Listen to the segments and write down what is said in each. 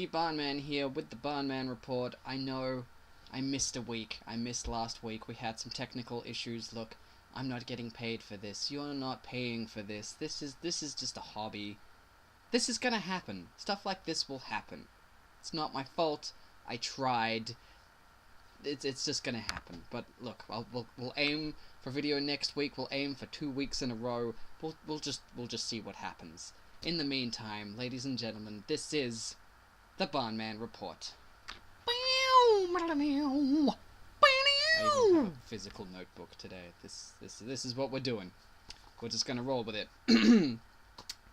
Barnman here with the Barnman Report. I know I missed a week. I missed last week. We had some technical issues. Look, I'm not getting paid for this. You're not paying for this. This is just a hobby. This is gonna happen. Stuff like this will happen. It's not my fault. I tried. It's just gonna happen. But look, we'll aim for video next week. We'll aim for 2 weeks in a row. We'll just see what happens. In the meantime, ladies and gentlemen, this is the Barnman Report. I even have a physical notebook today. This is what we're doing. We're just gonna roll with it.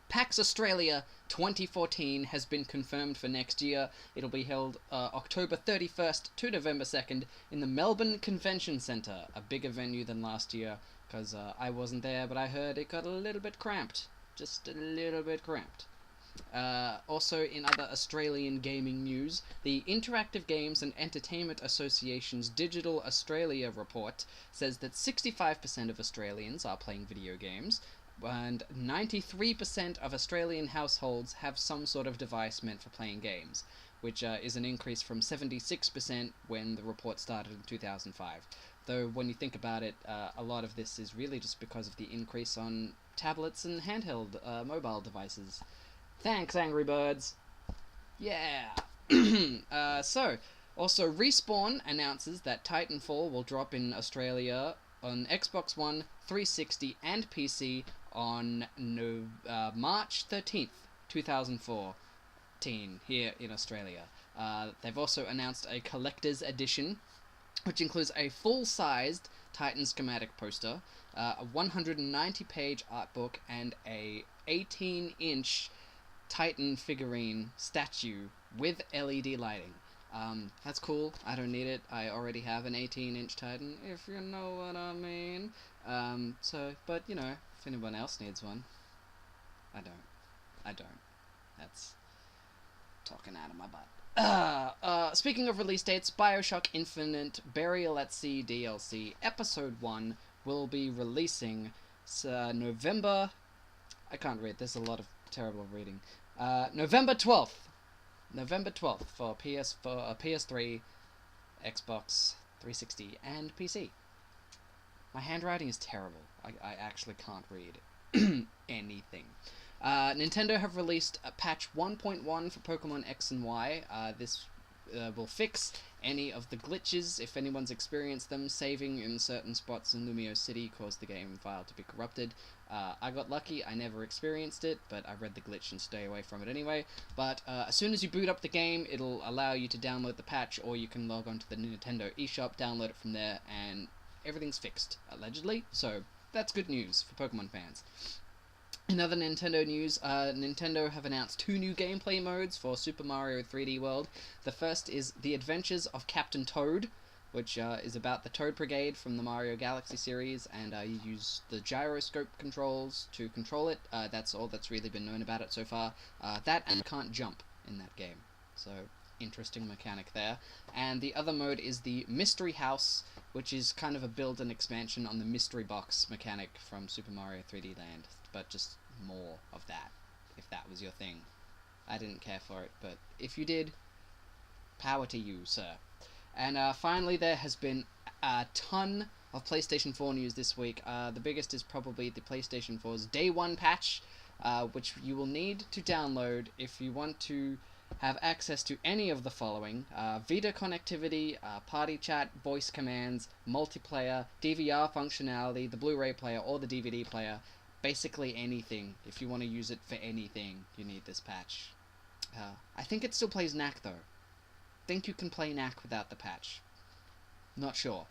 PAX Australia 2014 has been confirmed for next year. It'll be held October 31st to November 2nd in the Melbourne Convention Centre, a bigger venue than last year, because I wasn't there, but I heard it got a little bit cramped. Just a little bit cramped. Also, in other Australian gaming news, the Interactive Games and Entertainment Association's Digital Australia report says that 65% of Australians are playing video games, and 93% of Australian households have some sort of device meant for playing games, which is an increase from 76% when the report started in 2005. Though, when you think about it, a lot of this is really just because of the increase on tablets and handheld mobile devices. Thanks, Angry Birds! Yeah! Also, Respawn announces that Titanfall will drop in Australia on Xbox One, 360, and PC on March 13th, 2014, here in Australia. They've also announced a collector's edition, which includes a full-sized Titan schematic poster, a 190-page art book, and a 18-inch Titan figurine statue with LED lighting. That's cool. I don't need it. I already have an 18-inch Titan, if you know what I mean. But, you know, if anyone else needs one, I don't. That's talking out of my butt. Speaking of release dates, BioShock Infinite Burial at Sea DLC Episode 1 will be releasing November... I can't read, there's a lot of terrible reading. November 12th. November 12th for PS3, Xbox 360, and PC. My handwriting is terrible. I actually can't read anything. Nintendo have released a patch 1.1 for Pokemon X and Y. This will fix any of the glitches, if anyone's experienced them. Saving in certain spots in Lumio City caused the game file to be corrupted. I got lucky, I never experienced it, but I read the glitch and stay away from it anyway. But as soon as you boot up the game, it'll allow you to download the patch, or you can log on to the Nintendo eShop, download it from there, and everything's fixed, allegedly. So that's good news for Pokemon fans. In other Nintendo news, Nintendo have announced 2 new gameplay modes for Super Mario 3D World. The first is The Adventures of Captain Toad, which is about the Toad Brigade from the Mario Galaxy series, and you use the gyroscope controls to control it. That's all that's really been known about it so far. That and you can't jump in that game. So, interesting mechanic there. And the other mode is the Mystery House, which is kind of a build and expansion on the Mystery Box mechanic from Super Mario 3D Land, but just more of that, if that was your thing. I didn't care for it, but if you did, power to you, sir. And finally, there has been a ton of PlayStation 4 news this week. The biggest is probably the PlayStation 4's Day 1 patch, which you will need to download if you want to have access to any of the following: Vita connectivity, party chat, voice commands, multiplayer, DVR functionality, the Blu-ray player, or the DVD player. Basically anything. If you want to use it for anything, you need this patch. I think it still plays Knack, though. Think you can play Knack without the patch. Not sure,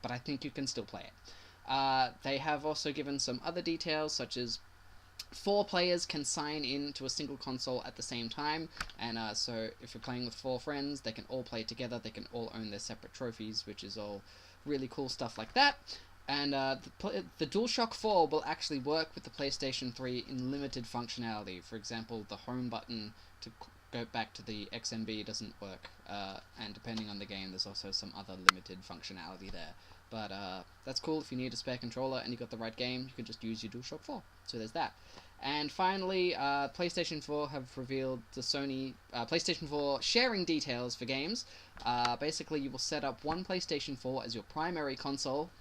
but I think you can still play it. They have also given some other details, such as 4 players can sign in to a single console at the same time, and so if you're playing with 4 friends, they can all play together, they can all own their separate trophies, which is all really cool stuff like that. And the DualShock 4 will actually work with the PlayStation 3 in limited functionality. For example, the home button to go back to the XMB doesn't work, and depending on the game, there's also some other limited functionality there. But that's cool. If you need a spare controller and you got the right game, you can just use your DualShock 4. So there's that. And finally, PlayStation 4 have revealed the Sony PlayStation 4 sharing details for games. Basically, you will set up one PlayStation 4 as your primary console,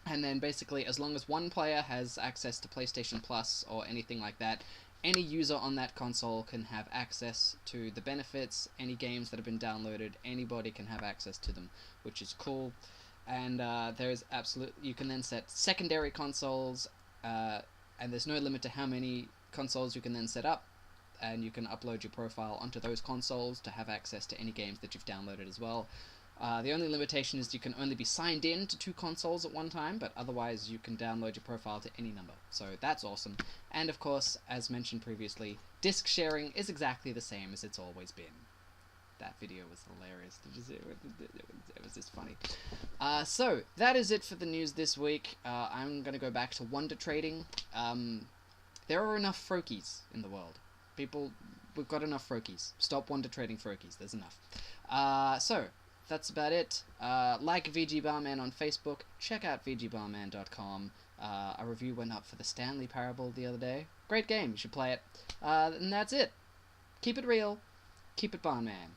and then basically, as long as one player has access to PlayStation Plus or anything like that, any user on that console can have access to the benefits. Any games that have been downloaded, anybody can have access to them, which is cool. And you can then set secondary consoles, and there's no limit to how many consoles you can then set up, and you can upload your profile onto those consoles to have access to any games that you've downloaded as well. The only limitation is you can only be signed in to 2 consoles at one time, but otherwise you can download your profile to any number. So that's awesome. And of course, as mentioned previously, disc sharing is exactly the same as it's always been. That video was hilarious. Did you see it? It was just funny. So that is it for the news this week. I'm going to go back to wonder trading. There are enough Frokies in the world. We've got enough Frokies. Stop wonder trading Frokies. There's enough. So that's about it. Like VG Barman on Facebook. Check out VGBarman.com. A review went up for the Stanley Parable the other day. Great game. You should play it. And that's it. Keep it real. Keep it Barnman.